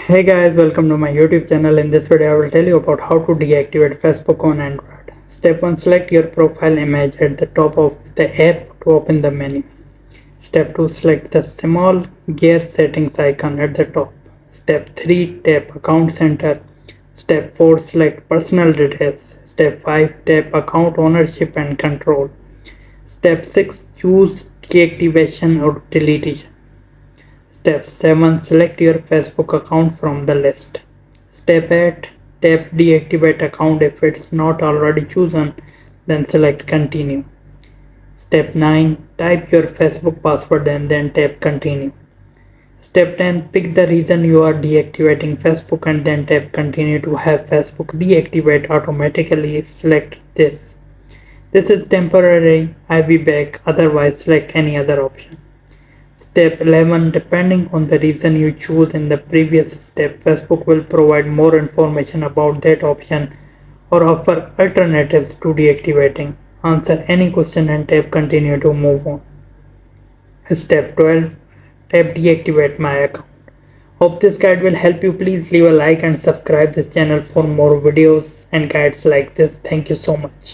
Hey guys, welcome to my YouTube channel. In this video I will tell you about how to deactivate Facebook on Android. Step 1. Select your profile image at the top of the app to open the menu. Step 2. Select the small gear settings icon at the top. Step 3. Tap Account Center. Step 4. Select Personal Details. Step 5. Tap Account Ownership and Control. Step 6. Choose Deactivation or Deletion. Step 7. Select your Facebook account from the list. Step 8. Tap Deactivate account if it's not already chosen, then select Continue. Step 9. Type your Facebook password and then tap Continue. Step 10. Pick the reason you are deactivating Facebook and then tap Continue to have Facebook deactivate automatically. Select this. This is temporary. I'll be back. Otherwise, select any other option. Step 11. Depending on the reason you choose in the previous step, Facebook will provide more information about that option or offer alternatives to deactivating. Answer any question and tap Continue to move on. Step 12. Tap Deactivate my account. Hope this guide will help you. Please leave a like and subscribe this channel for more videos and guides like this. Thank you so much.